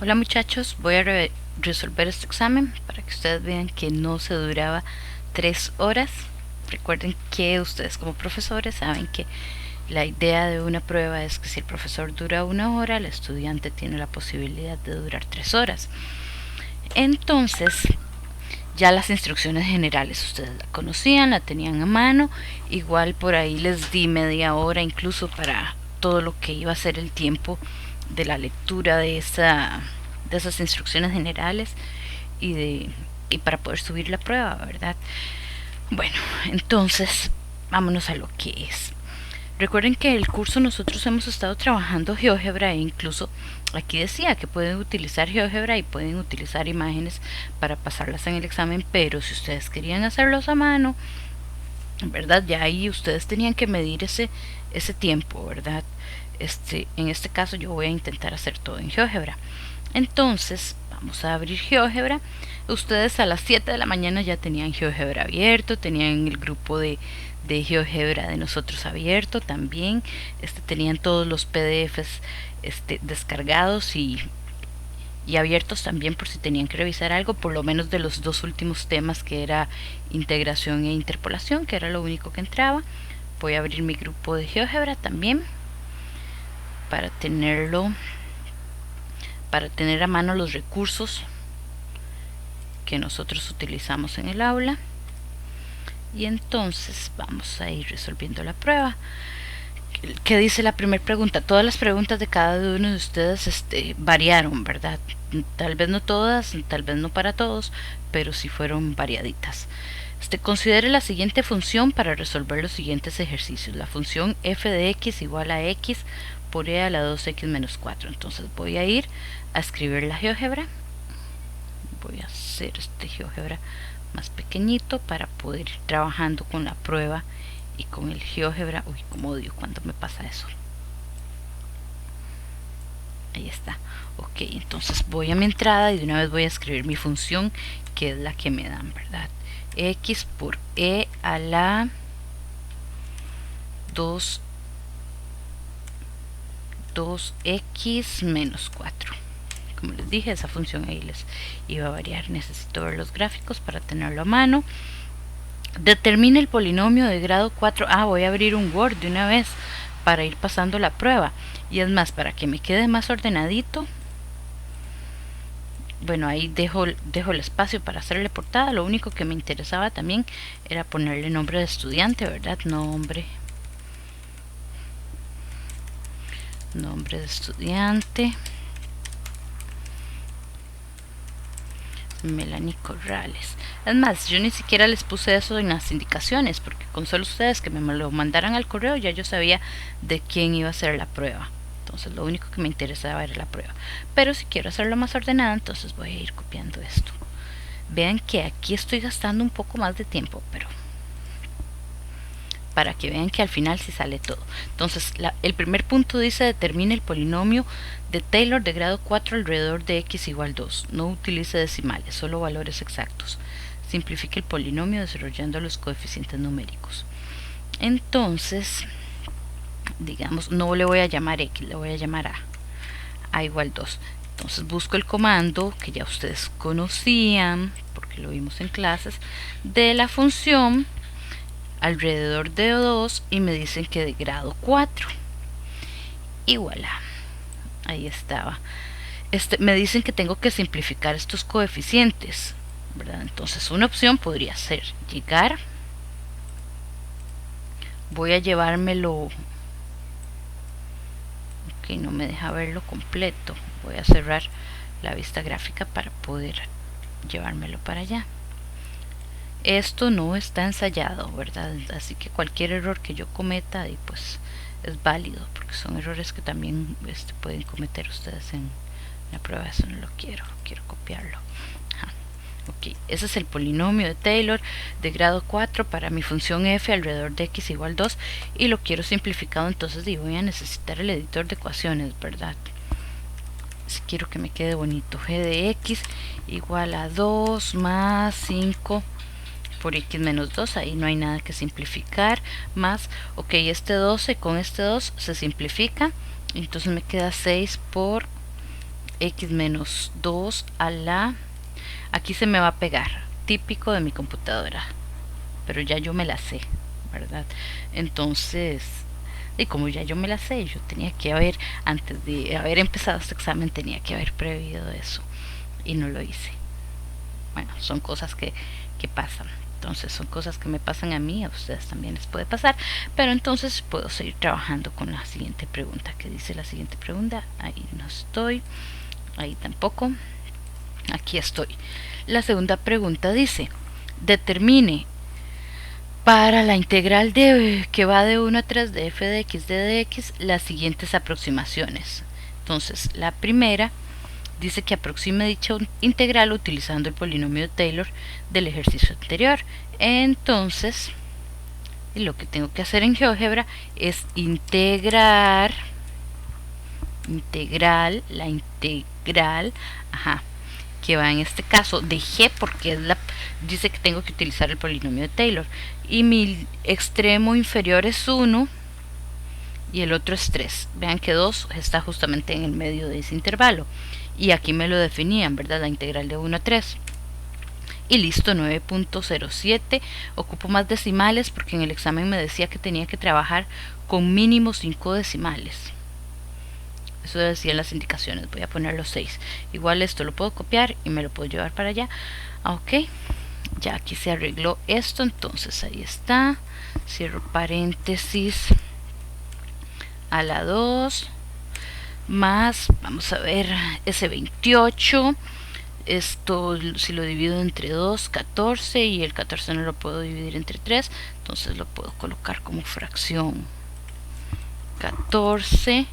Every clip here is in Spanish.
Hola muchachos, voy a resolver este examen para que ustedes vean que no se duraba 3 horas. Recuerden que ustedes como profesores saben que la idea de una prueba es que si el profesor dura 1 hora, el estudiante tiene la posibilidad de durar 3 horas. Entonces, ya las instrucciones generales ustedes la conocían, la tenían a mano. Igual por ahí les di media hora incluso para todo lo que iba a ser el tiempo de la lectura de esas instrucciones generales y para poder subir la prueba, ¿verdad? Bueno, entonces vámonos a lo que es. Recuerden que el curso nosotros hemos estado trabajando GeoGebra e incluso aquí decía que pueden utilizar GeoGebra y pueden utilizar imágenes para pasarlas en el examen, pero si ustedes querían hacerlos a mano, ¿verdad? Ya ahí ustedes tenían que medir ese tiempo, ¿verdad? En este caso yo voy a intentar hacer todo en GeoGebra. Entonces, vamos a abrir GeoGebra. Ustedes a las 7 de la mañana ya tenían GeoGebra abierto, tenían el grupo de GeoGebra de nosotros abierto también. Tenían todos los PDFs descargados y abiertos también por si tenían que revisar algo, por lo menos de los dos últimos temas que era integración e interpolación, que era lo único que entraba. Voy a abrir mi grupo de GeoGebra también para tener a mano los recursos que nosotros utilizamos en el aula. Y entonces vamos a ir resolviendo la prueba. ¿Qué dice la primera pregunta? Todas las preguntas de cada uno de ustedes variaron, ¿verdad? Tal vez no todas, tal vez no para todos, pero sí fueron variaditas. Considere la siguiente función para resolver los siguientes ejercicios. La función f de x igual a x por e a la 2x menos 4. Entonces voy a ir a escribir la GeoGebra. Voy a hacer este GeoGebra más pequeñito para poder ir trabajando con la prueba y con el GeoGebra. Uy, como odio cuando me pasa eso. Ahí está. Ok, entonces voy a mi entrada y de una vez voy a escribir mi función, que es la que me dan, ¿verdad? X por e a la 2x menos 4. Como les dije, esa función ahí les iba a variar. Necesito ver los gráficos para tenerlo a mano. Determine el polinomio de grado 4. Voy a abrir un Word de una vez para ir pasando la prueba. Y es más, para que me quede más ordenadito. Bueno, ahí dejo el espacio para hacerle portada. Lo único que me interesaba también era ponerle nombre de estudiante, ¿verdad? Nombre de estudiante. Melanie Corrales. Es más, yo ni siquiera les puse eso en las indicaciones, porque con solo ustedes que me lo mandaran al correo ya yo sabía de quién iba a hacer la prueba. Entonces lo único que me interesaba era la prueba. Pero si quiero hacerlo más ordenado, entonces voy a ir copiando esto. Vean que aquí estoy gastando un poco más de tiempo, pero para que vean que al final sí sale todo. Entonces, el primer punto dice: determine el polinomio de Taylor de grado 4 alrededor de x igual 2. No utilice decimales, solo valores exactos. Simplifique el polinomio desarrollando los coeficientes numéricos. Entonces, digamos, no le voy a llamar x, le voy a llamar a igual 2. Entonces busco el comando que ya ustedes conocían, porque lo vimos en clases, de la función alrededor de 2 y me dicen que de grado 4. Y voilà, ahí estaba. Me dicen que tengo que simplificar estos coeficientes, ¿verdad? Entonces una opción podría ser llegar. Voy a llevármelo. Ok, no me deja verlo completo. Voy a cerrar la vista gráfica para poder llevármelo para allá. Esto no está ensayado, ¿verdad? Así que cualquier error que yo cometa, pues es válido, porque son errores que también pueden cometer ustedes en la prueba. Eso no lo quiero copiarlo. Ok, ese es el polinomio de Taylor de grado 4 para mi función f alrededor de x igual 2 y lo quiero simplificado. Entonces voy a necesitar el editor de ecuaciones, ¿verdad? Si quiero que me quede bonito, g de x igual a 2 más 5 por x menos 2, ahí no hay nada que simplificar, más, ok, este 12 con este 2 se simplifica, entonces me queda 6 por x menos 2 a la... Aquí se me va a pegar, típico de mi computadora, pero ya yo me la sé, ¿verdad? Entonces, y como ya yo me la sé, yo tenía que haber, antes de haber empezado este examen, tenía que haber previsto eso, y no lo hice. Bueno, son cosas que pasan. Entonces son cosas que me pasan a mí, a ustedes también les puede pasar. Pero entonces puedo seguir trabajando con la siguiente pregunta. ¿Qué dice la siguiente pregunta? Ahí no estoy, ahí tampoco, aquí estoy. La segunda pregunta dice: determine para la integral de que va de 1 a 3 de f de x de dx las siguientes aproximaciones. Entonces la primera dice que aproxime dicha integral utilizando el polinomio de Taylor del ejercicio anterior. Entonces, lo que tengo que hacer en GeoGebra es integrar la integral, que va en este caso de g, porque es dice que tengo que utilizar el polinomio de Taylor, y mi extremo inferior es 1 y el otro es 3. Vean que 2 está justamente en el medio de ese intervalo. Y aquí me lo definían, ¿verdad? La integral de 1 a 3. Y listo, 9.07. Ocupo más decimales porque en el examen me decía que tenía que trabajar con mínimo 5 decimales. Eso decían las indicaciones. Voy a poner los 6. Igual esto lo puedo copiar y me lo puedo llevar para allá. Ok, ya aquí se arregló esto. Entonces ahí está. Cierro paréntesis a la 2 más, vamos a ver, ese 28. Esto si lo divido entre 2, 14, y el 14 no lo puedo dividir entre 3, entonces lo puedo colocar como fracción. 14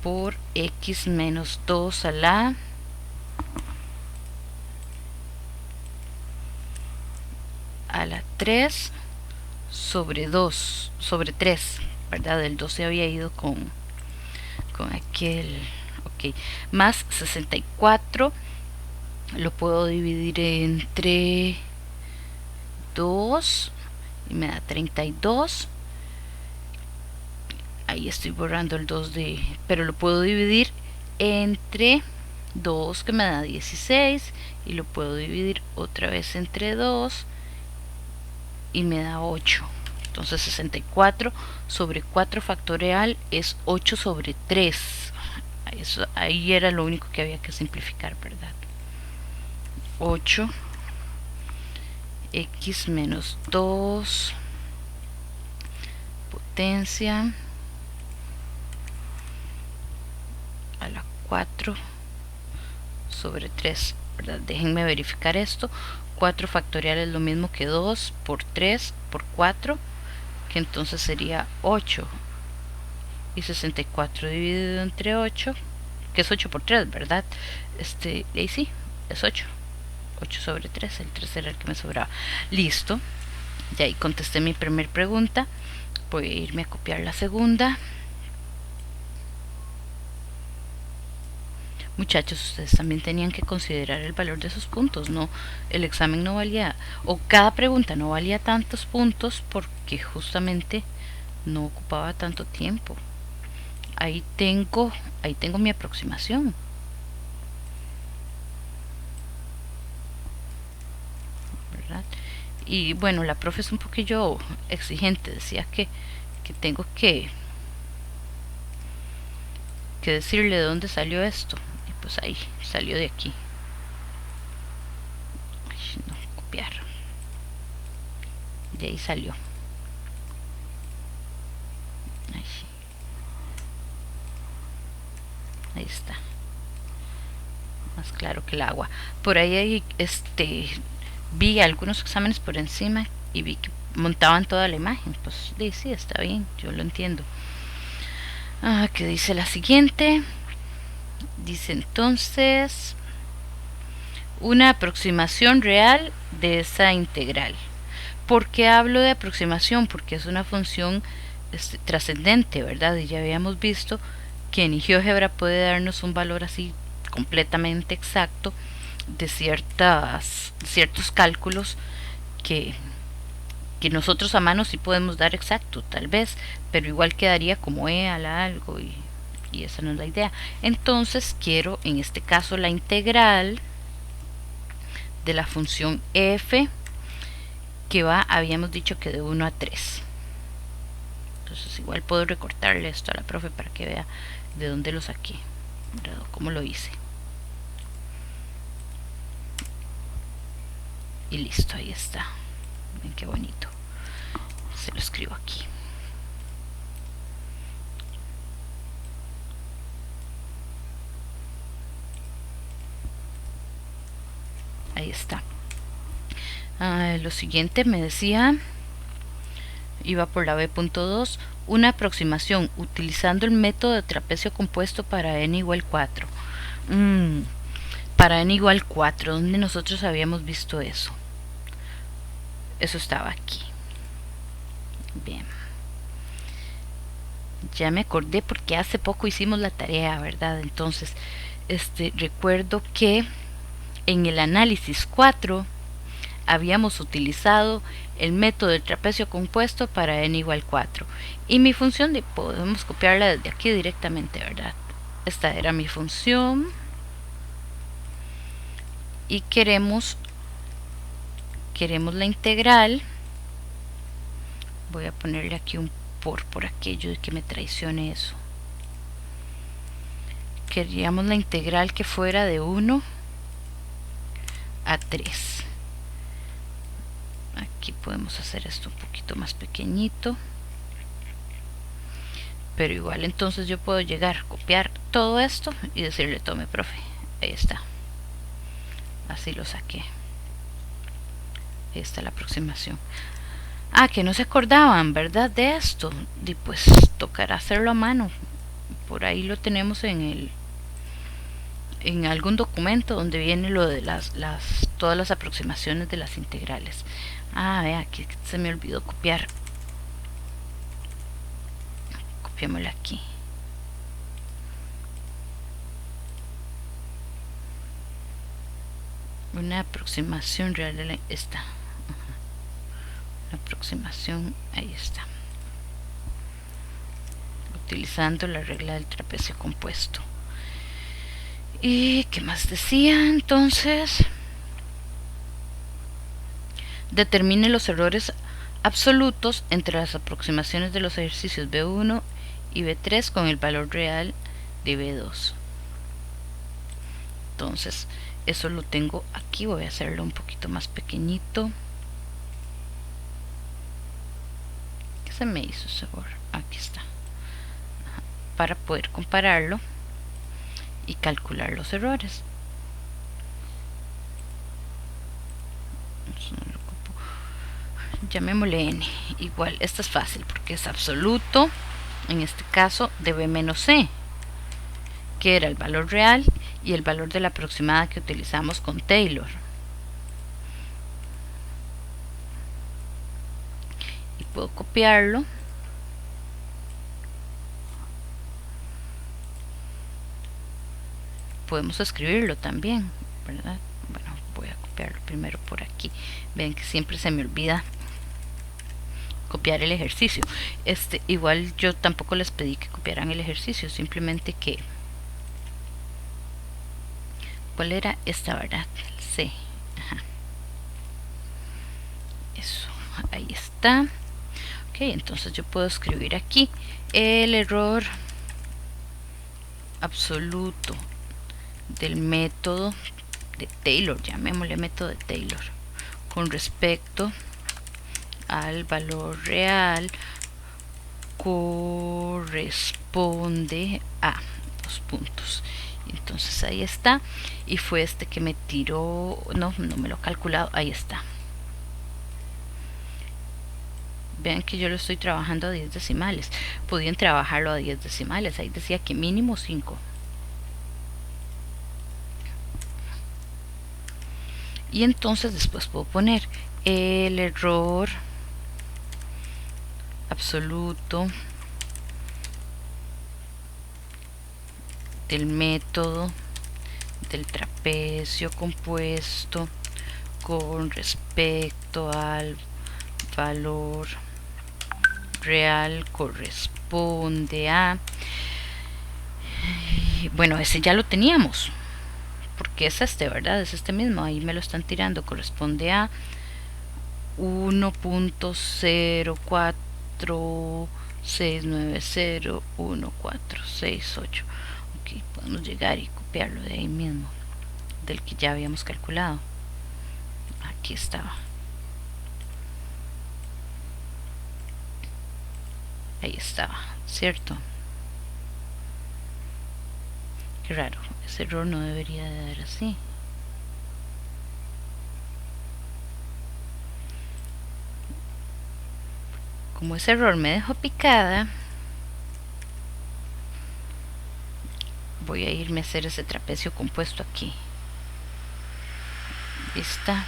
por x menos 2 a la a la 3 sobre 2 sobre 3, ¿verdad? El 2 se había ido con aquel, ok, más 64 lo puedo dividir entre 2 y me da 32. Ahí estoy borrando el 2 pero lo puedo dividir entre 2, que me da 16, y lo puedo dividir otra vez entre 2 y me da 8. Entonces 64 sobre 4 factorial es 8 sobre 3. Eso, ahí era lo único que había que simplificar, ¿verdad? 8 x menos 2 potencia a la 4 sobre 3, ¿verdad? Déjenme verificar esto. 4 factorial es lo mismo que 2 por 3 por 4, que entonces sería 8, y 64 dividido entre 8, que es 8 por 3, ¿verdad? Ahí sí, es 8 sobre 3, el 3 era el que me sobraba. Listo, ya ahí contesté mi primer pregunta. Voy a irme a copiar la segunda. Muchachos, ustedes también tenían que considerar el valor de esos puntos, no, el examen no valía, o cada pregunta no valía tantos puntos porque justamente no ocupaba tanto tiempo. Ahí tengo mi aproximación. ¿Verdad? Y bueno, la profe es un poquillo exigente, decía que tengo que decirle de dónde salió esto. Y pues ahí, salió de aquí. Ay, no, copiar. De ahí salió. Ahí está. Más claro que el agua. Por ahí vi algunos exámenes por encima y vi que montaban toda la imagen. Pues sí, está bien, yo lo entiendo. ¿Qué dice la siguiente? Dice entonces una aproximación real de esa integral. ¿Por qué hablo de aproximación? Porque es una función trascendente, ¿verdad? Y ya habíamos visto que en GeoGebra puede darnos un valor así completamente exacto de ciertos cálculos que nosotros a mano sí podemos dar exacto, tal vez, pero igual quedaría como a la algo, y y esa no es la idea. Entonces quiero en este caso la integral de la función f, que va, habíamos dicho que de 1 a 3. Entonces igual puedo recortarle esto a la profe para que vea de dónde lo saqué, cómo lo hice. Y listo, ahí está. Ven qué bonito. Se lo escribo aquí. Ahí está. Lo siguiente me decía, iba por la B.2, una aproximación utilizando el método de trapecio compuesto para n igual 4. Para n igual 4, ¿dónde nosotros habíamos visto eso? Eso estaba aquí. Bien. Ya me acordé porque hace poco hicimos la tarea, ¿verdad? Entonces, recuerdo que en el análisis 4 habíamos utilizado el método del trapecio compuesto para n igual 4. Y mi función, podemos copiarla desde aquí directamente, ¿verdad? Esta era mi función. Y queremos la integral. Voy a ponerle aquí un por aquello de que me traicione eso. Queríamos la integral que fuera de 1 a 3. Aquí podemos hacer esto un poquito más pequeñito, pero igual entonces yo puedo llegar, copiar todo esto y decirle: tome, profe, ahí está. Así lo saqué. Ahí está la aproximación. Que no se acordaban, ¿verdad? De esto. Y pues tocará hacerlo a mano. Por ahí lo tenemos en algún documento donde viene lo de todas las aproximaciones de las integrales. Vea, que se me olvidó copiar. Copiémosla aquí. Una aproximación real de esta. Una aproximación, ahí está. Utilizando la regla del trapecio compuesto. ¿Y qué más decía? Entonces, determine los errores absolutos entre las aproximaciones de los ejercicios B1 y B3 con el valor real de B2. Entonces, eso lo tengo aquí. Voy a hacerlo un poquito más pequeñito. ¿Qué se me hizo ese error? Aquí está. Para poder compararlo y calcular los errores. Llamémosle n. Igual, esto es fácil porque es absoluto, en este caso de b menos c, que era el valor real y el valor de la aproximada que utilizamos con Taylor. Y puedo copiarlo. Podemos escribirlo también, ¿verdad? Bueno, voy a copiarlo primero por aquí. Ven que siempre se me olvida copiar el ejercicio. Igual yo tampoco les pedí que copiaran el ejercicio, simplemente que... ¿Cuál era esta, verdad? C. Ajá. Eso, ahí está. Ok, entonces yo puedo escribir aquí el error absoluto del método de Taylor, llamémosle método de Taylor, con respecto al valor real corresponde a 2 puntos. Entonces ahí está. Y fue que me tiró, no me lo he calculado, ahí está. Vean que yo lo estoy trabajando a 10 decimales. Podían trabajarlo a 10 decimales. Ahí decía que mínimo 5. Y entonces después puedo poner el error absoluto del método del trapecio compuesto con respecto al valor real corresponde a bueno, ese ya lo teníamos, porque es este, ¿verdad? Es este mismo, ahí me lo están tirando, corresponde a 1.046901468. Ok, podemos llegar y copiarlo de ahí mismo, del que ya habíamos calculado. Aquí estaba. Ahí estaba, ¿cierto? Qué raro, ese error no debería de dar así. Como ese error me dejó picada, voy a irme a hacer ese trapecio compuesto aquí. Vista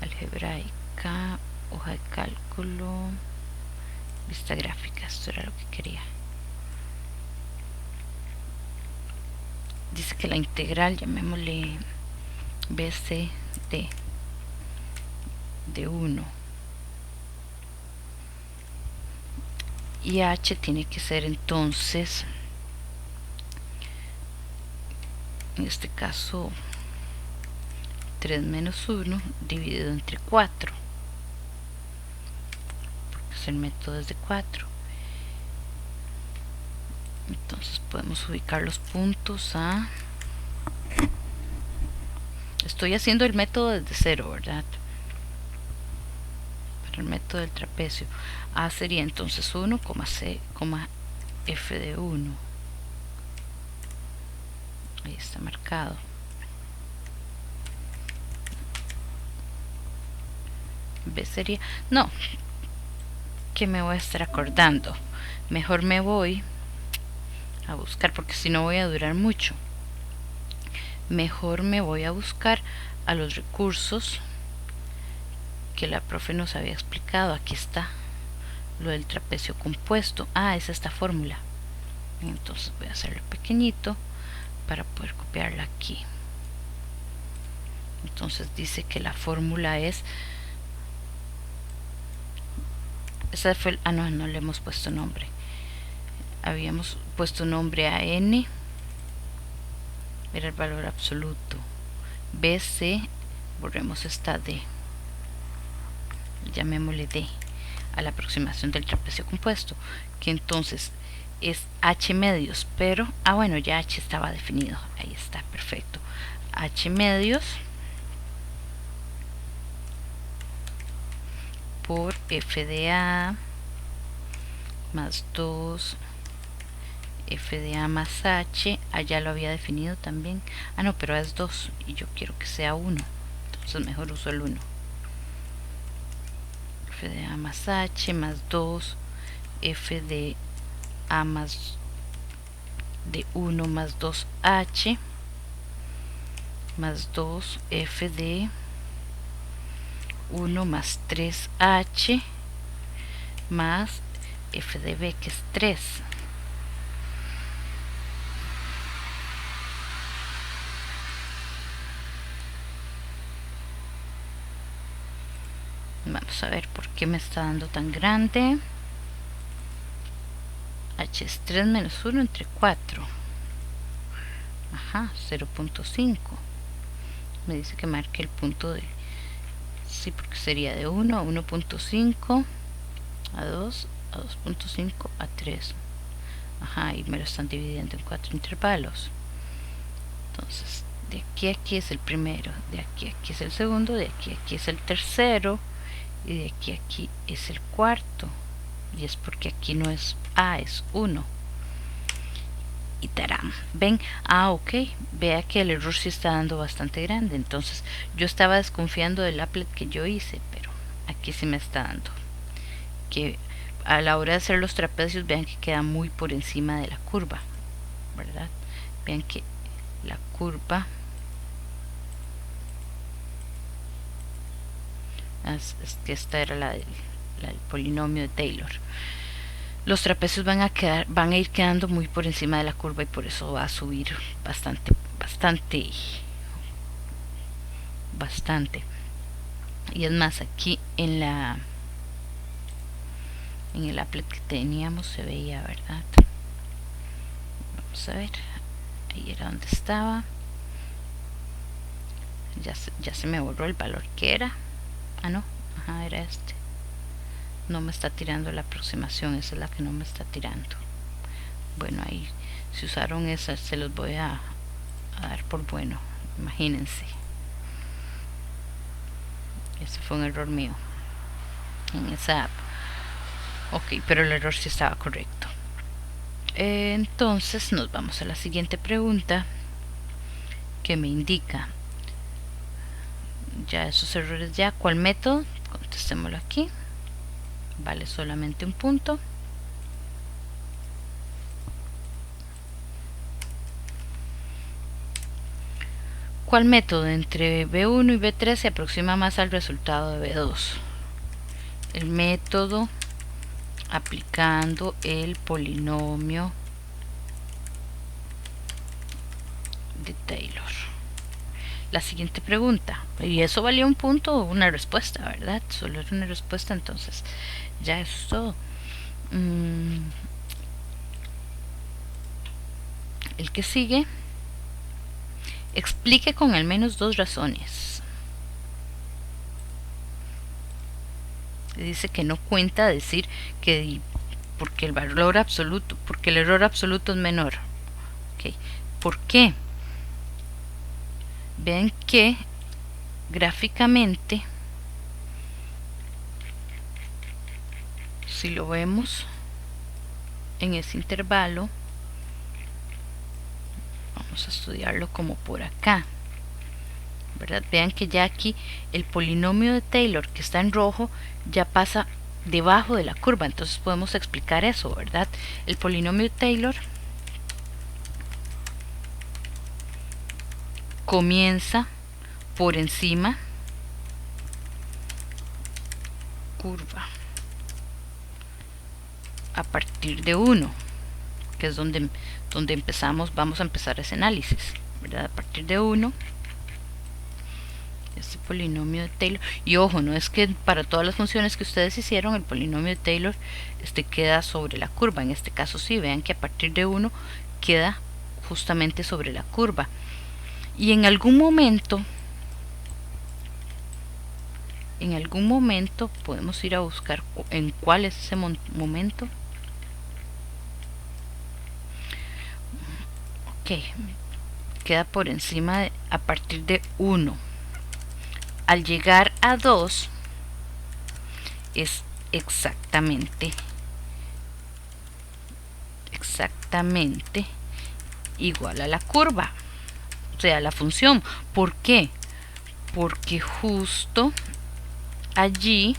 algebraica, hoja de cálculo, vista gráfica. Esto era lo que quería. Dice que la integral, llamémosle BC de 1 y h tiene que ser entonces, en este caso, 3 menos 1 dividido entre 4, porque es el método es de 4. Entonces podemos ubicar los puntos a... Estoy haciendo el método desde 0, ¿verdad? Para el método del trapecio. A sería entonces 1, C, f de 1. Ahí está marcado. B sería... No, que me voy a estar acordando. Mejor me voy a buscar, porque si no voy a durar mucho. Mejor me voy a buscar a los recursos que la profe nos había explicado. Aquí está lo del trapecio compuesto. Ah, es esta fórmula. Entonces voy a hacerlo pequeñito para poder copiarla aquí. Entonces dice que la fórmula es... Esa fue... Ah, no, no le hemos puesto nombre. Habíamos puesto nombre a n, era el valor absoluto. BC, borremos esta D, llamémosle D a la aproximación del trapecio compuesto, que entonces es h medios, pero, bueno, ya h estaba definido, ahí está, perfecto. H medios por f de a más 2 f de a más h, allá lo había definido también. Ah, no, pero es 2 y yo quiero que sea 1, entonces mejor uso el 1. F de a más h más 2 f de a más de 1 más 2h más 2 f de 1 más 3h más f de b, que es 3. Vamos a ver por qué me está dando tan grande. H es 3 menos 1 entre 4. Ajá, 0.5. Me dice que marque el punto de... Sí, porque sería de 1 a 1.5, a 2, a 2.5, a 3. Ajá, y me lo están dividiendo en 4 intervalos. Entonces, de aquí a aquí es el primero, de aquí a aquí es el segundo, de aquí a aquí es el tercero, y de aquí a aquí es el cuarto. Y es porque aquí no es A, es 1. Y tarán, ven, ok, vea que el error sí está dando bastante grande. Entonces yo estaba desconfiando del applet que yo hice, pero aquí sí me está dando que a la hora de hacer los trapecios, vean que queda muy por encima de la curva, ¿verdad? Vean que la curva es que esta era la del polinomio de Taylor. Los trapecios van a ir quedando muy por encima de la curva y por eso va a subir bastante. Y es más, aquí en el applet que teníamos se veía, ¿verdad? Vamos a ver, ahí era donde estaba. Ya se me borró el valor que era. Ah, no, ajá, era este. No me está tirando la aproximación, esa es la que no me está tirando. Bueno, ahí, si usaron esa, se los voy a dar por bueno, imagínense. Ese fue un error mío en esa app. Ok, pero el error sí estaba correcto. Entonces nos vamos a la siguiente pregunta, que me indica ya esos errores. Ya, ¿cuál método? Contestémoslo aquí. Vale solamente un punto. ¿Cuál método entre B1 y B3 se aproxima más al resultado de B2? El método aplicando el polinomio de Taylor. La siguiente pregunta, y eso valía un punto o una respuesta, ¿verdad? Solo era una respuesta, entonces ya eso es todo. El que sigue, explique con al menos 2 razones. Dice que no cuenta decir que porque el valor absoluto, porque el error absoluto es menor. Okay. ¿Por qué? Ven que gráficamente, si lo vemos en ese intervalo, vamos a estudiarlo como por acá, ¿verdad? Vean que ya aquí el polinomio de Taylor, que está en rojo, ya pasa debajo de la curva, entonces podemos explicar eso, ¿verdad? El polinomio de Taylor comienza por encima curva a partir de 1, que es donde empezamos, vamos a empezar ese análisis, ¿verdad? A partir de 1, este polinomio de Taylor, y ojo, no es que para todas las funciones que ustedes hicieron el polinomio de Taylor queda sobre la curva, en este caso sí, vean que a partir de 1 queda justamente sobre la curva, y en algún momento podemos ir a buscar en cuál es ese momento. Ok, queda por encima a partir de 1. Al llegar a 2 es exactamente igual a la curva, o sea, la función. ¿Por qué? Porque justo allí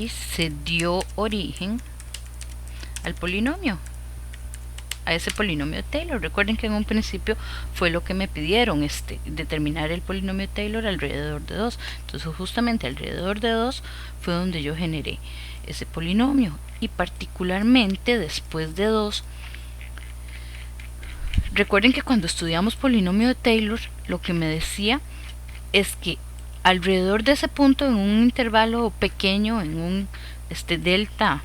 se dio origen al polinomio, a ese polinomio de Taylor. Recuerden que en un principio fue lo que me pidieron, determinar el polinomio de Taylor alrededor de 2. Entonces justamente alrededor de 2 fue donde yo generé ese polinomio, y particularmente después de 2. Recuerden que cuando estudiamos polinomio de Taylor, lo que me decía es que alrededor de ese punto, en un intervalo pequeño, en un delta,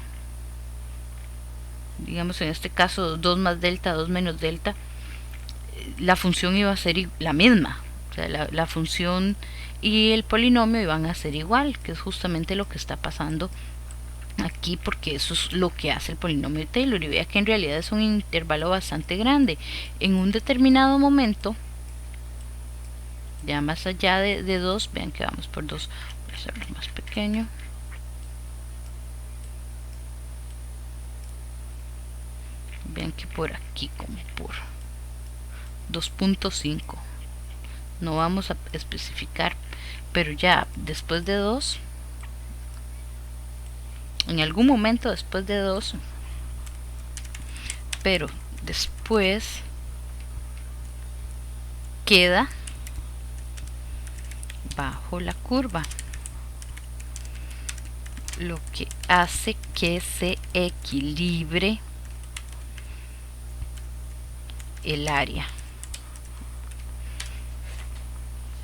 digamos en este caso 2 más delta, 2 menos delta, la función iba a ser la misma, o sea, la función y el polinomio iban a ser igual, que es justamente lo que está pasando aquí, porque eso es lo que hace el polinomio de Taylor. Y vea que en realidad es un intervalo bastante grande. En un determinado momento, ya más allá de 2, vean que vamos por 2, voy a hacerlo más pequeño. Vean que por aquí, como por 2.5, no vamos a especificar, pero ya después de 2, en algún momento después de 2, pero después queda bajo la curva, lo que hace que se equilibre el área,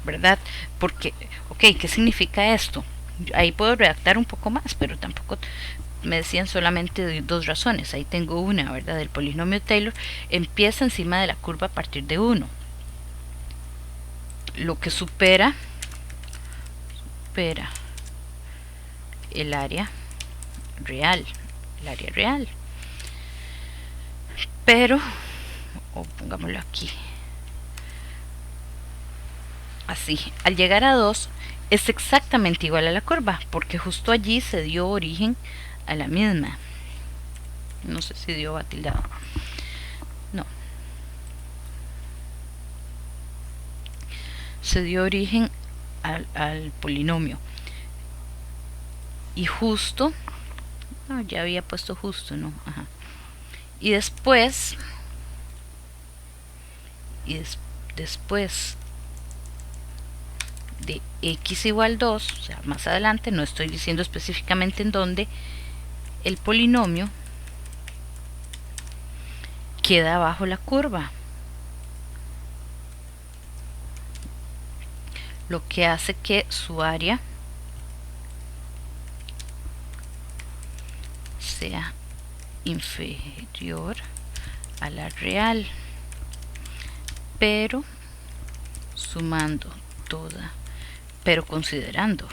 ¿verdad? Porque, ok, ¿qué significa esto? Ahí puedo redactar un poco más, pero tampoco me decían solamente de dos razones. Ahí tengo una, ¿verdad? El polinomio Taylor empieza encima de la curva a partir de 1, lo que supera el área real, pero, o pongámoslo aquí, así, al llegar a 2 es exactamente igual a la curva, porque justo allí se dio origen a la misma. No sé si dio va tildado. No. Se dio origen al polinomio. Y justo, no, ya había puesto justo, ¿no? Ajá. Y después, después de x igual 2, o sea, más adelante, no estoy diciendo específicamente en dónde, el polinomio queda bajo la curva, lo que hace que su área sea inferior a la real, pero sumando pero considerando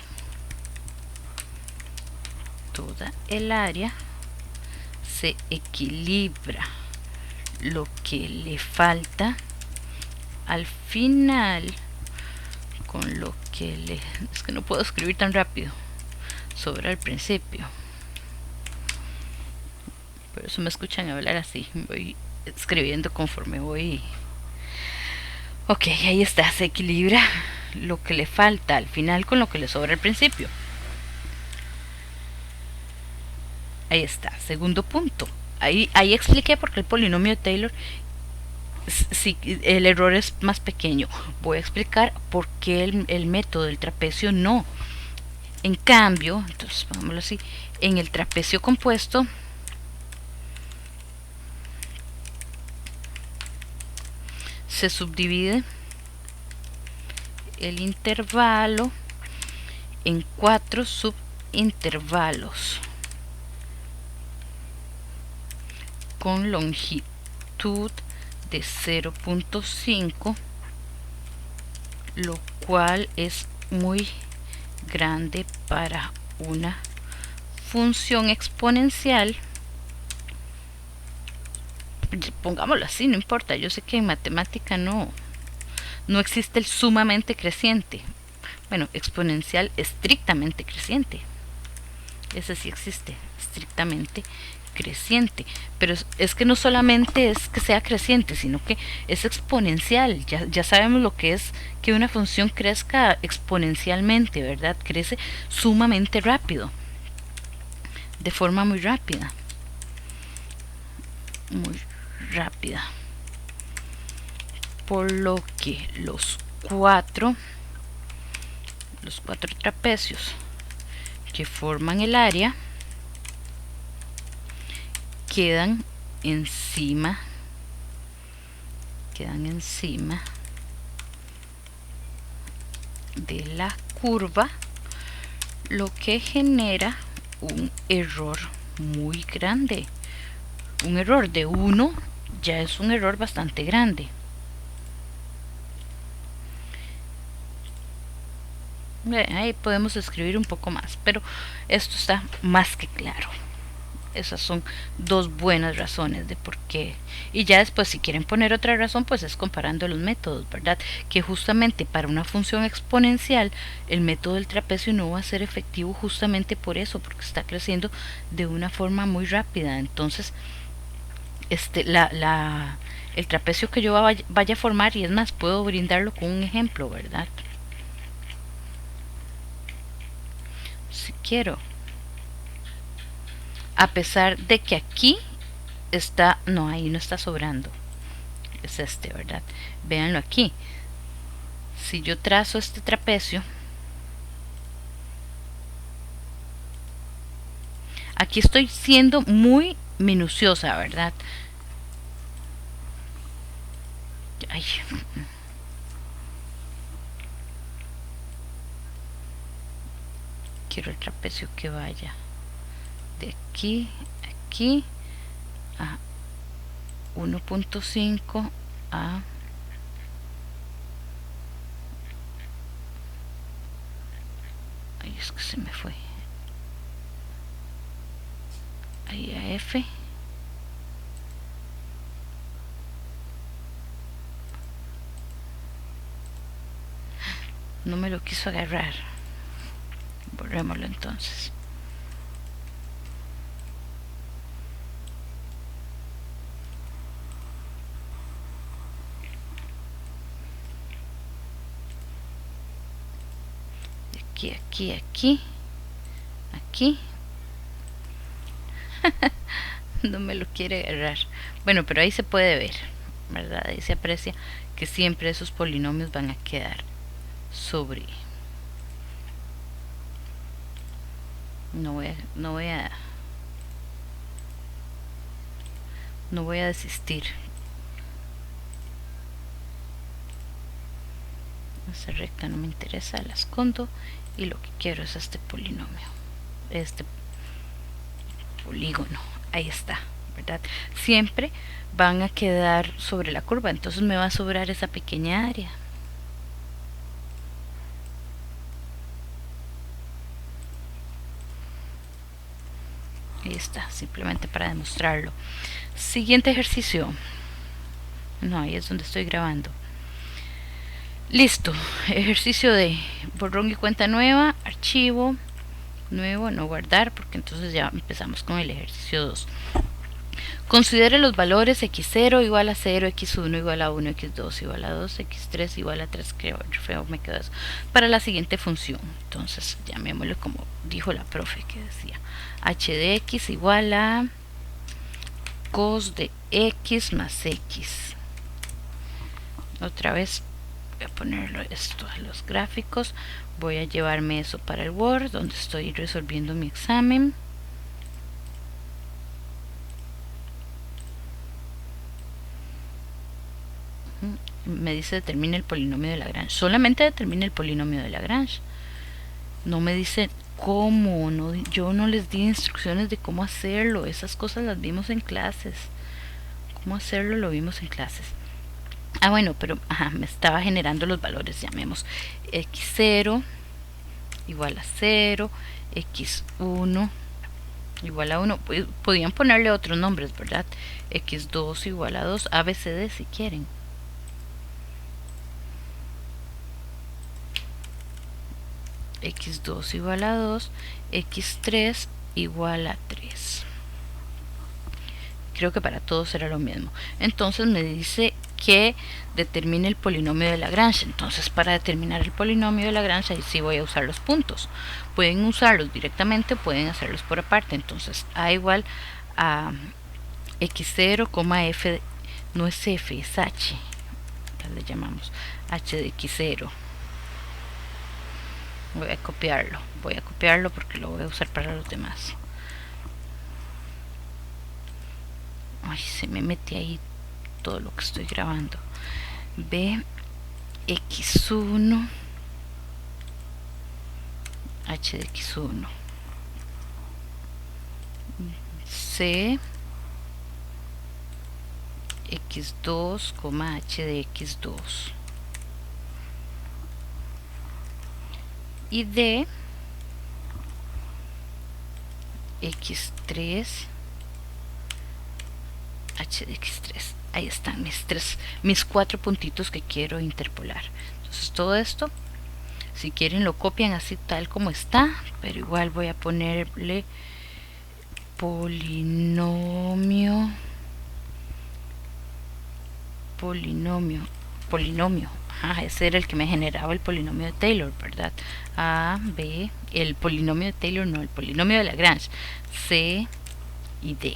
toda el área, se equilibra lo que le falta al final con lo que le... Es que no puedo escribir tan rápido, sobra al principio. Por eso me escuchan hablar así, voy escribiendo conforme voy. Ok, ahí está, se equilibra lo que le falta al final con lo que le sobra al principio. Ahí está, segundo punto. Ahí expliqué por qué el polinomio de Taylor, si el error es más pequeño. Voy a explicar por qué el método del trapecio no. En cambio, entonces pongámoslo así, en el trapecio compuesto se subdivide el intervalo en 4 subintervalos con longitud de 0.5, lo cual es muy grande para una función exponencial. Pongámoslo así, no importa, yo sé que en matemática no existe el sumamente creciente. Bueno, exponencial estrictamente creciente, ese sí existe, estrictamente creciente, pero es que no solamente es que sea creciente, sino que es exponencial. Ya sabemos lo que es que una función crezca exponencialmente, ¿verdad? Crece sumamente rápido, de forma muy rápida, por lo que los cuatro trapecios que forman el área quedan encima de la curva, lo que genera un error muy grande. Un error de 1 ya es un error bastante grande. Ahí podemos escribir un poco más, pero esto está más que claro. Esas son dos buenas razones de por qué. Y ya después, si quieren poner otra razón, pues es comparando los métodos, ¿verdad? Que justamente para una función exponencial el método del trapecio no va a ser efectivo justamente por eso, porque está creciendo de una forma muy rápida. Entonces el trapecio que yo vaya a formar, y es más, puedo brindarlo con un ejemplo, ¿verdad? Si quiero, a pesar de que aquí está, no, ahí no está sobrando, es ¿verdad? Véanlo aquí. Si yo trazo este trapecio, aquí estoy siendo muy minuciosa, ¿verdad? Ay. Quiero el trapecio que vaya de aquí aquí a 1.5 a ahí es que se me fue ahí a F no me lo quiso agarrar. Borrémoslo entonces. De aquí, aquí, aquí, aquí. No me lo quiere agarrar. Bueno, pero ahí se puede ver, ¿verdad? Ahí se aprecia que siempre esos polinomios van a quedar sobre. No voy a desistir. Esa recta no me interesa, la escondo y lo que quiero es este polinomio, este polígono. Ahí está, ¿verdad? Siempre van a quedar sobre la curva, entonces me va a sobrar esa pequeña área. Ahí está, simplemente para demostrarlo. Siguiente ejercicio. No, ahí es donde estoy grabando. Listo, ejercicio de borrón y cuenta nueva, archivo, nuevo, no guardar, porque entonces ya empezamos con el ejercicio 2. Considere los valores x0 igual a 0, x1 igual a 1, x2 igual a 2, x3 igual a 3, creo, feo me quedó eso, para la siguiente función. Entonces, llamémosle como dijo la profe que decía, h de x igual a cos de x más x. Otra vez voy a ponerlo esto a los gráficos, voy a llevarme eso para el Word, donde estoy resolviendo mi examen. Me dice determina el polinomio de Lagrange. Solamente determina el polinomio de Lagrange. No me dice cómo. No, yo no les di instrucciones de cómo hacerlo. Esas cosas las vimos en clases. Cómo hacerlo lo vimos en clases. Ah, bueno, pero me estaba generando los valores. Llamemos x0 igual a 0, x1 igual a 1. Podían ponerle otros nombres, ¿verdad? x2 igual a 2, abcd si quieren. x2 igual a 2, x3 igual a 3. Creo que para todos será lo mismo. Entonces me dice que determine el polinomio de Lagrange. Entonces para determinar el polinomio de Lagrange ahí sí voy a usar los puntos. Pueden usarlos directamente, pueden hacerlos por aparte. Entonces a igual a x0, f, no es f, es h. Le llamamos h de x0. Voy a copiarlo porque lo voy a usar para los demás. Ay, se me mete ahí todo lo que estoy grabando. B, x1, h de x1, c, x2, h de x2, y d, x3, h de x3. Ahí están mis 4 puntitos que quiero interpolar. Entonces todo esto, si quieren lo copian así tal como está, pero igual voy a ponerle polinomio. Ese era el que me generaba el polinomio de Taylor, ¿verdad? A, B, el polinomio de Taylor no, el polinomio de Lagrange, C y D.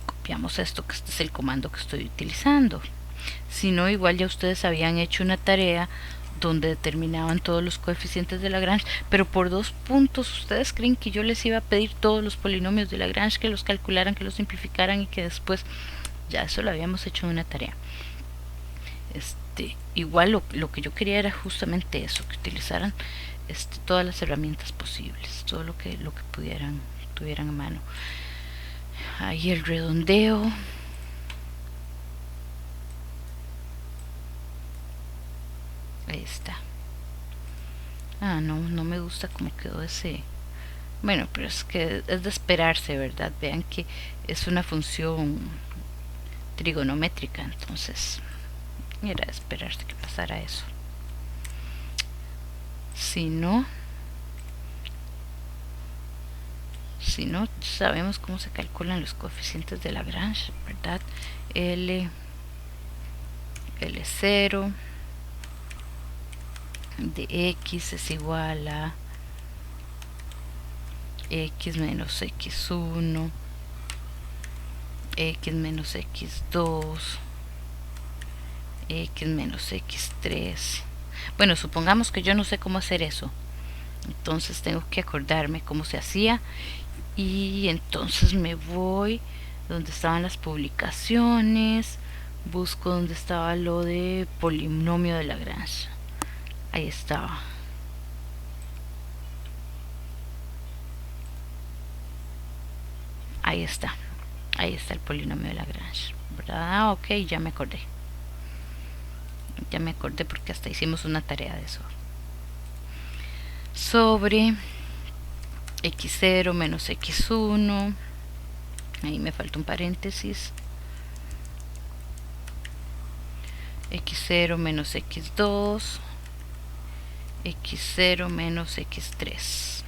Copiamos esto, que este es el comando que estoy utilizando. Si no, igual ya ustedes habían hecho una tarea donde determinaban todos los coeficientes de Lagrange, pero por 2 puntos. ¿Ustedes creen que yo les iba a pedir todos los polinomios de Lagrange, que los calcularan, que los simplificaran y que después ya eso lo habíamos hecho en una tarea? Igual lo que yo quería era justamente eso, que utilizaran todas las herramientas posibles, todo lo que tuvieran a mano. Ahí el redondeo. Ahí está. No me gusta cómo quedó ese. Bueno, pero es que es de esperarse, ¿verdad? Vean que es una función trigonométrica, entonces era de esperarse que pasara eso. Si no, sabemos cómo se calculan los coeficientes de Lagrange, ¿verdad? L0 de x es igual a x menos x1, x menos x2, x menos x3. Bueno, supongamos que yo no sé cómo hacer eso, entonces tengo que acordarme cómo se hacía, y entonces me voy donde estaban las publicaciones, busco donde estaba lo de polinomio de Lagrange. Ahí estaba. Ahí está el polinomio de Lagrange, ¿verdad? Ok, ya me acordé porque hasta hicimos una tarea de eso. Sobre x0 menos x1, ahí me falta un paréntesis, x0 menos x2, x0 menos x3,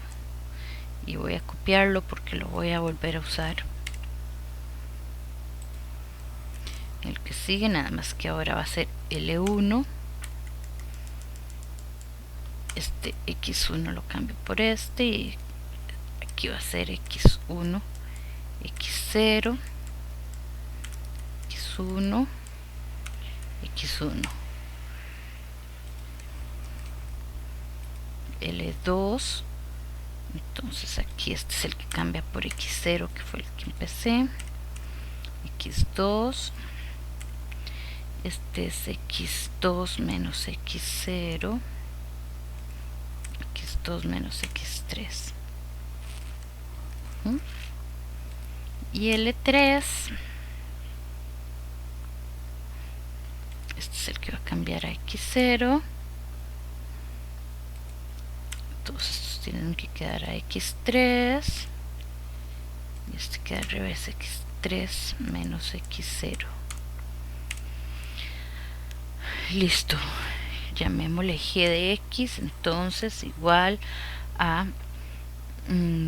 y voy a copiarlo porque lo voy a volver a usar. El que sigue, nada más que ahora va a ser L1. Este x1 lo cambio por este, y aquí va a ser x1, x0, x1, x1, L2. Entonces aquí este es el que cambia por x0, que fue el que empecé, x2, este es x2 menos x0, x2 menos x3, y L3, este es el que va a cambiar a x0, entonces estos tienen que quedar a x3, y este queda al revés, x3 menos x0. Listo, llamémosle g de x, entonces igual a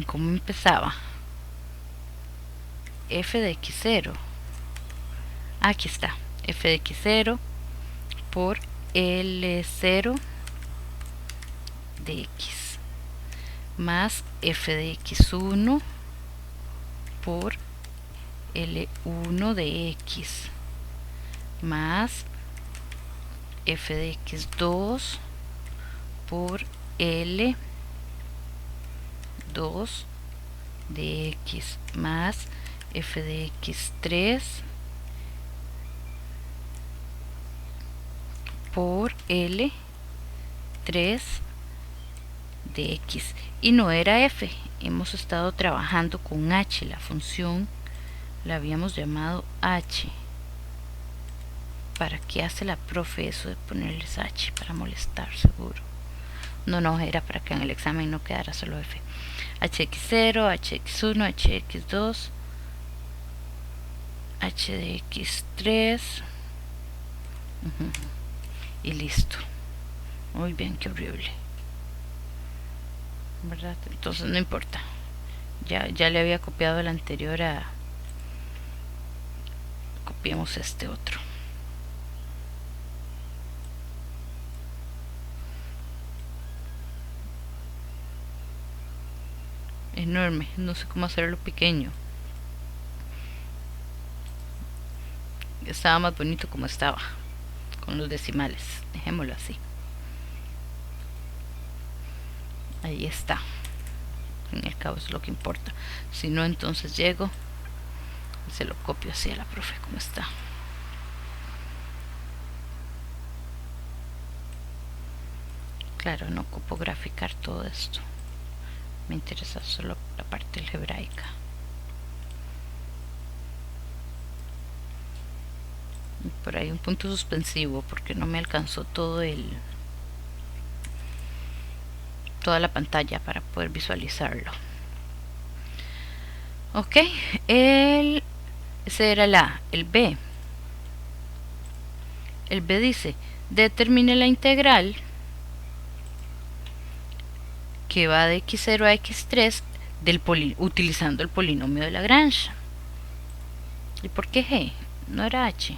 ¿cómo empezaba? F de x0, aquí está, f de x0 por L0 de x más f de x1 por L1 de x más f de x2 por L2 de x más f de x3 por L3 de x. Y no era f, hemos estado trabajando con h, la función la habíamos llamado h. ¿Para qué hace la profe eso de ponerles h? Para molestar, seguro. No, era para que en el examen no quedara solo f. hx0, hx1, hx2, h de x3, y listo. Muy bien, qué horrible, ¿verdad? Entonces no importa, ya le había copiado el anterior a... copiemos este otro. Enorme, no sé cómo hacerlo pequeño. Estaba más bonito como estaba, con los decimales, dejémoslo así. Ahí está, en el cabo es lo que importa. Si no, entonces llego y se lo copio así a la profe como está. Claro, no ocupo graficar todo esto. Me interesa solo la parte algebraica. Por ahí un punto suspensivo porque no me alcanzó toda la pantalla para poder visualizarlo. Ok, ese era el A. El B dice: determine la integral que va de x0 a x3 utilizando el polinomio de Lagrange. ¿Y por qué G? No era H.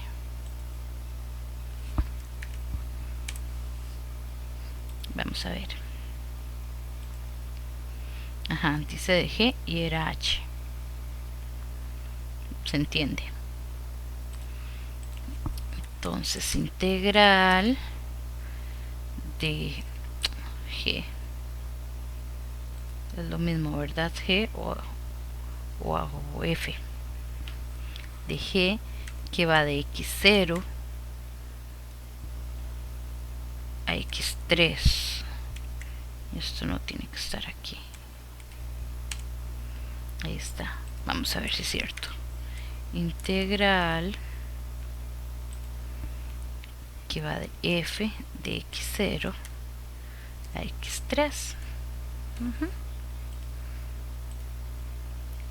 Vamos a ver. Ajá, dice de G y era H. Se entiende. Entonces, integral de G es lo mismo, ¿verdad? G o F de G que va de x0 a x3. Esto no tiene que estar aquí. Ahí está. Vamos a ver si es cierto. Integral que va de f de x0 a x3.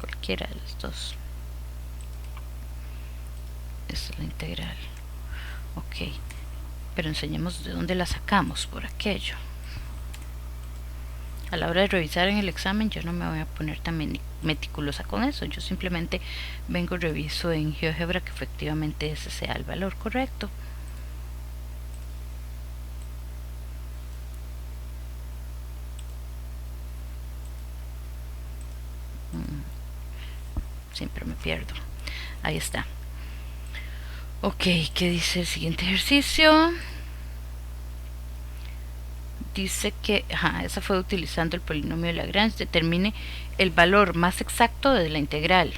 Cualquiera de los dos. Esta es la integral. Ok. Pero enseñemos de dónde la sacamos por aquello. A la hora de revisar en el examen yo no me voy a poner tan meticulosa con eso. Yo simplemente vengo y reviso en GeoGebra que efectivamente ese sea el valor correcto. Siempre me pierdo. Ahí está. Ok, ¿qué dice el siguiente ejercicio? Dice que esa fue utilizando el polinomio de Lagrange. Determine el valor más exacto de la integral.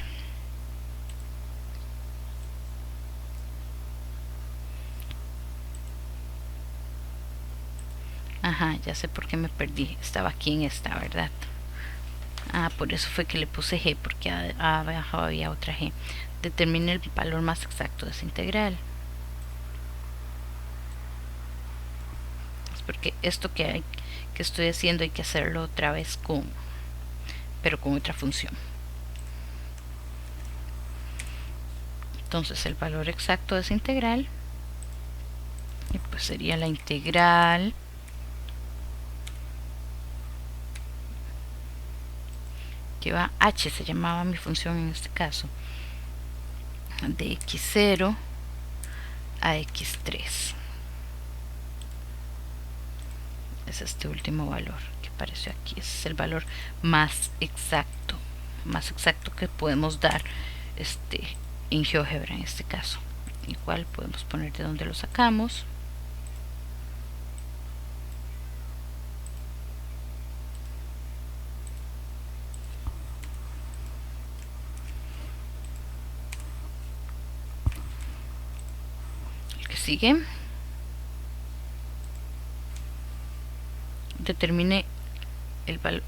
Ajá, ya sé por qué me perdí. Estaba aquí en esta, ¿verdad? Por eso fue que le puse G, porque abajo había otra G. Determine el valor más exacto de esa integral. Es porque esto que estoy haciendo hay que hacerlo otra vez pero con otra función. Entonces el valor exacto de esa integral pues sería la integral que va h, se llamaba mi función en este caso, de x0 a x3. Es este último valor que apareció aquí. Ese es el valor más exacto que podemos dar en GeoGebra en este caso. Igual podemos poner de dónde lo sacamos. El que sigue. Determine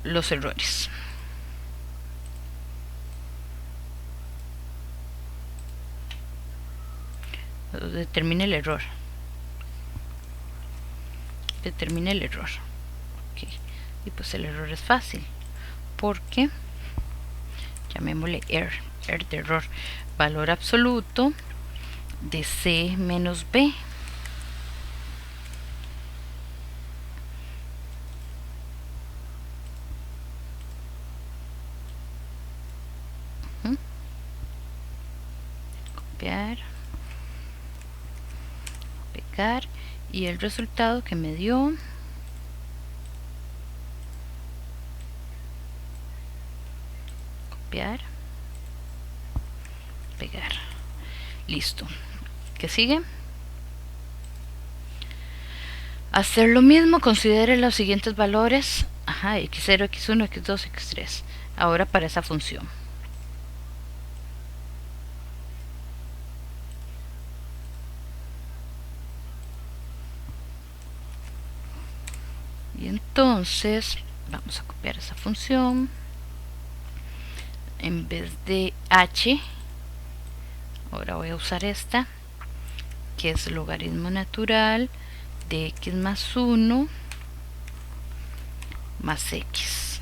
los errores. Determine el error. Okay. Y pues el error es fácil, porque llamémosle error de error, valor absoluto de C menos B. Copiar, pegar, y el resultado que me dio copiar, pegar. Listo. ¿Qué sigue? Hacer lo mismo, considere los siguientes valores. X0, X1, X2, X3. Ahora para esa función. Y entonces vamos a copiar esa función. En vez de h, ahora voy a usar esta, que es logaritmo natural de x más 1 más x.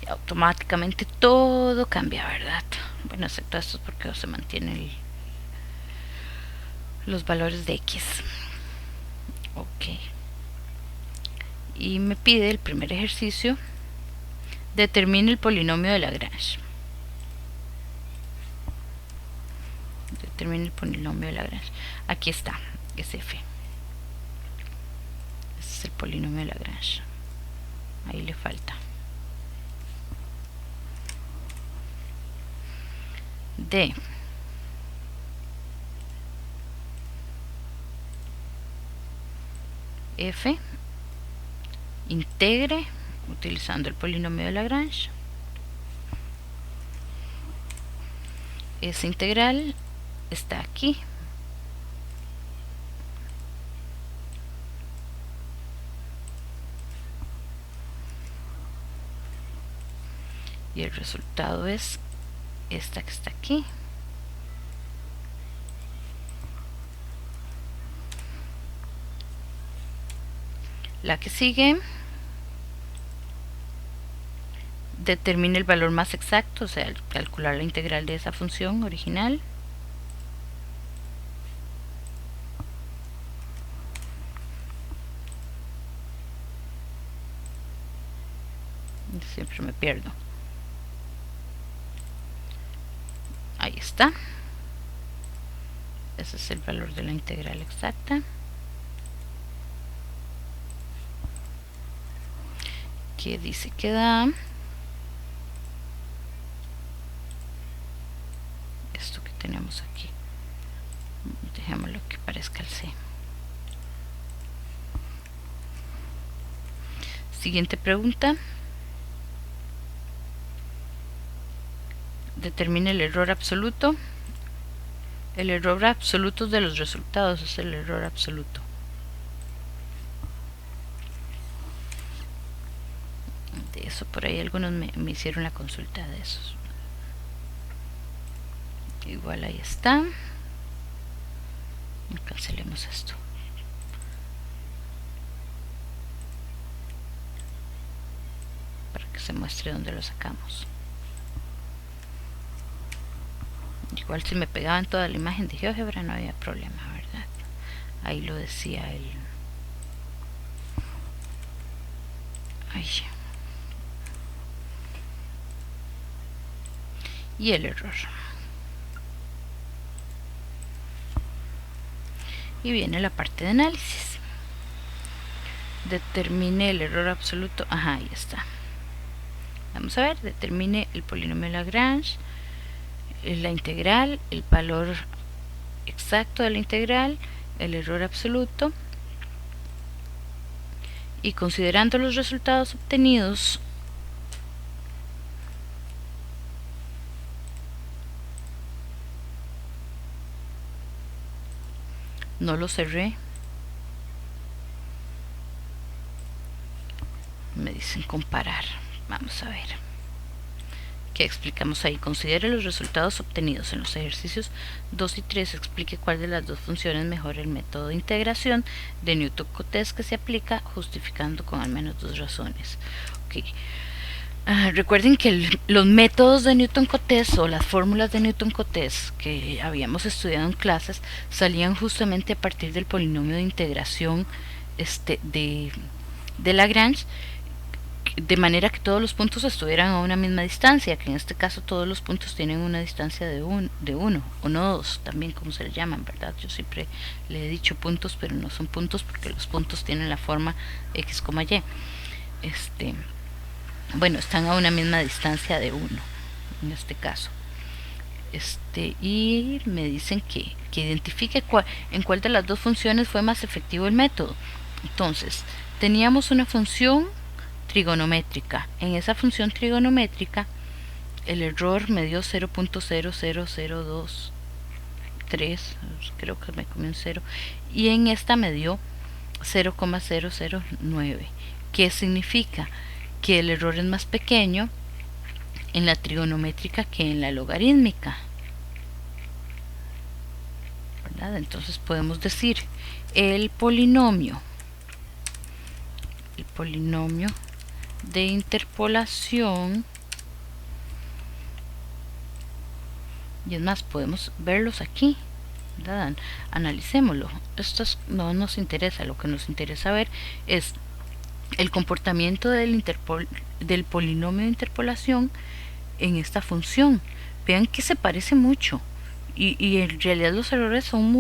Y automáticamente todo cambia, ¿verdad? Bueno, excepto esto porque se mantienen los valores de x. Ok. Y me pide el primer ejercicio: determine el polinomio de Lagrange. Determine el polinomio de Lagrange. Aquí está, es f. Este es el polinomio de Lagrange. Ahí le falta. D f integre utilizando el polinomio de Lagrange. Esa integral está aquí. Y el resultado es esta que está aquí. La que sigue, determine el valor más exacto, o sea, calcular la integral de esa función original. Siempre me pierdo. Ahí está. Ese es el valor de la integral exacta. Que dice que da esto que tenemos aquí. Dejémoslo que parezca el C. Siguiente pregunta: determine el error absoluto. El error absoluto de los resultados es el error absoluto. De eso por ahí algunos me hicieron la consulta de esos. Igual ahí está. Cancelemos esto. Para que se muestre dónde lo sacamos. Igual si me pegaban toda la imagen de GeoGebra no había problema, ¿verdad? Ahí lo decía el... Ay. Y el error. Y viene la parte de análisis. Determine el error absoluto. Ajá, ahí está. Vamos a ver, determine el polinomio de Lagrange, la integral, el valor exacto de la integral, el error absoluto, y considerando los resultados obtenidos, no lo cerré, me dicen comparar. Vamos a ver qué explicamos ahí. Considere los resultados obtenidos en los ejercicios 2 y 3. Explique cuál de las dos funciones mejora el método de integración de Newton-Cotes que se aplica, justificando con al menos dos razones. Okay. Recuerden que los métodos de Newton-Cotes o las fórmulas de Newton-Cotes que habíamos estudiado en clases salían justamente a partir del polinomio de integración de Lagrange, de manera que todos los puntos estuvieran a una misma distancia, que en este caso todos los puntos tienen una distancia de 1 o nodos, también como se le llaman, ¿verdad? Yo siempre le he dicho puntos, pero no son puntos porque los puntos tienen la forma x, y. Bueno, están a una misma distancia de 1 en este caso. Y me dicen que identifique en cuál de las dos funciones fue más efectivo el método. Entonces, teníamos una función trigonométrica. En esa función trigonométrica el error me dio 0.00023, creo que me comí un 0, y en esta me dio 0,009, ¿Qué significa? Que el error es más pequeño en la trigonométrica que en la logarítmica, ¿verdad? Entonces podemos decir el polinomio de interpolación, y es más, podemos verlos aquí, ¿verdad? Analicémoslo. Esto no nos interesa, lo que nos interesa ver es el comportamiento del polinomio de interpolación en esta función. Vean que se parece mucho y en realidad los errores son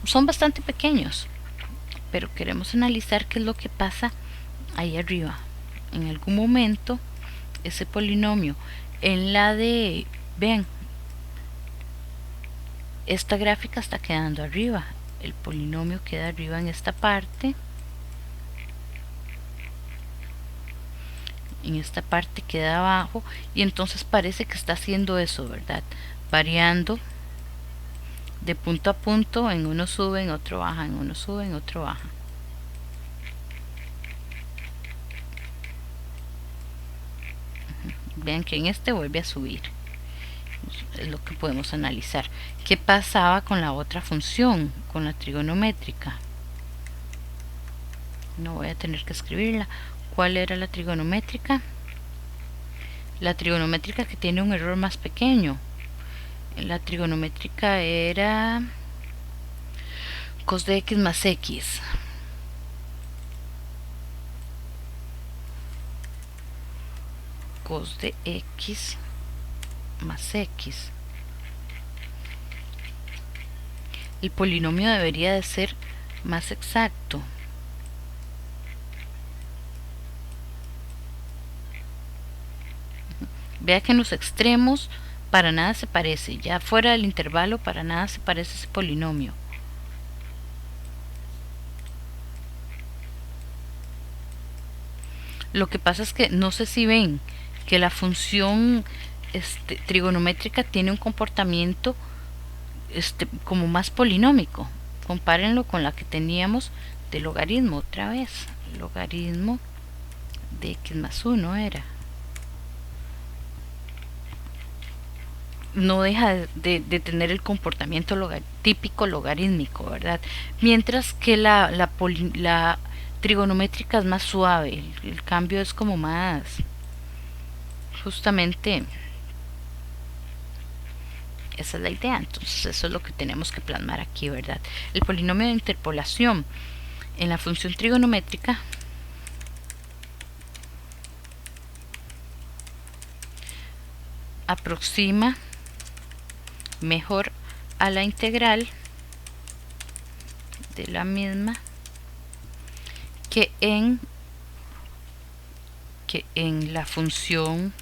son bastante pequeños, pero queremos analizar qué es lo que pasa ahí arriba. En algún momento ese polinomio en la de, vean, esta gráfica está quedando arriba, el polinomio queda arriba en esta parte, queda abajo, y entonces parece que está haciendo eso, ¿verdad? Variando de punto a punto, en uno sube, en otro baja, en uno sube, en otro baja. Vean que en este vuelve a subir. Es lo que podemos analizar. ¿Qué pasaba con la otra función, con la trigonométrica? No voy a tener que escribirla. ¿Cuál era la trigonométrica? La trigonométrica que tiene un error más pequeño. La trigonométrica era cos de x más x. Cos de x más x. El polinomio debería de ser más exacto. Vea que en los extremos para nada se parece, ya fuera del intervalo para nada se parece ese polinomio. Lo que pasa es que no sé si ven que la función trigonométrica tiene un comportamiento como más polinómico. Compárenlo con la que teníamos de logaritmo otra vez. Logaritmo de x más 1 era. No deja de tener el comportamiento típico logarítmico, ¿verdad? Mientras que la trigonométrica es más suave, el cambio es como más, justamente, esa es la idea. Entonces eso es lo que tenemos que plasmar aquí, ¿verdad? El polinomio de interpolación en la función trigonométrica aproxima mejor a la integral de la misma que en la función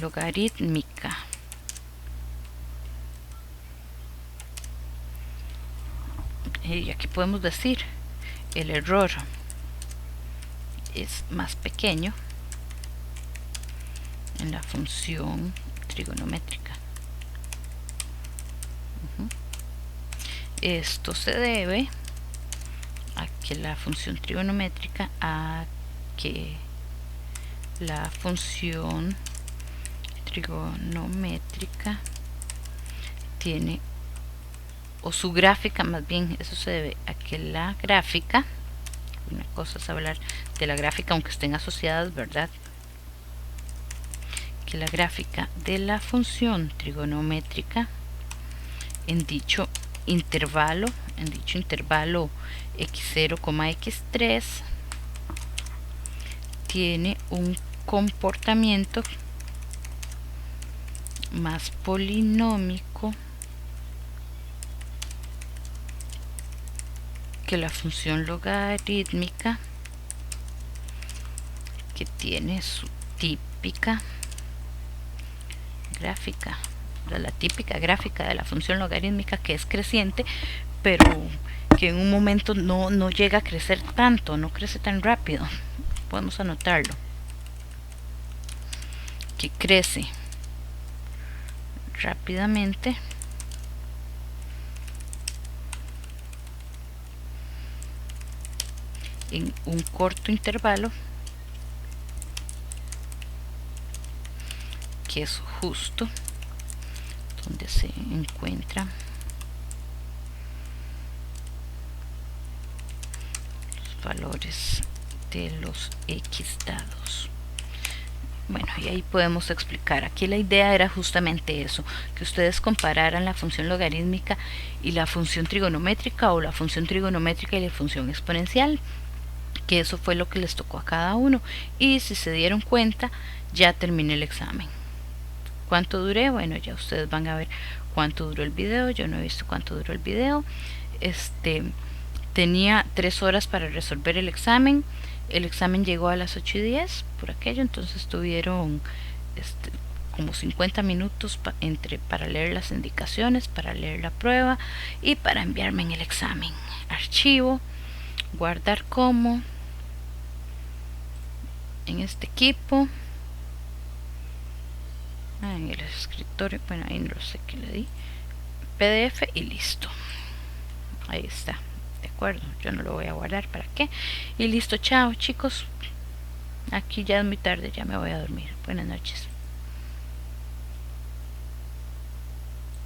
logarítmica. Y aquí podemos decir el error es más pequeño en la función trigonométrica. Esto se debe a que la función trigonométrica, tiene, o su gráfica más bien, eso se debe a que la gráfica, una cosa es hablar de la gráfica aunque estén asociadas, ¿verdad? Que la gráfica de la función trigonométrica en dicho intervalo x0, x3 tiene un comportamiento más polinómico que la función logarítmica, que tiene su típica gráfica, la típica gráfica de la función logarítmica, que es creciente, pero que en un momento no llega a crecer tanto, no crece tan rápido. Podemos anotarlo, que crece rápidamente en un corto intervalo, que es justo donde se encuentran los valores de los x dados. Bueno, y ahí podemos explicar. Aquí la idea era justamente eso, que ustedes compararan la función logarítmica y la función trigonométrica, o la función trigonométrica y la función exponencial, que eso fue lo que les tocó a cada uno. Y si se dieron cuenta, ya terminé el examen. ¿Cuánto duré? Bueno, ya ustedes van a ver cuánto duró el video. Yo no he visto cuánto duró el video. Tenía 3 horas para resolver el examen. El examen llegó a las 8:10 por aquello, entonces tuvieron como 50 minutos para leer las indicaciones, para leer la prueba y para enviarme en el examen. Archivo, guardar como, en este equipo, en el escritorio, bueno, ahí no sé qué le di, PDF y listo. Ahí está. De acuerdo, yo no lo voy a guardar, ¿para qué? Y listo, chao chicos, aquí ya es muy tarde, ya me voy a dormir. Buenas noches.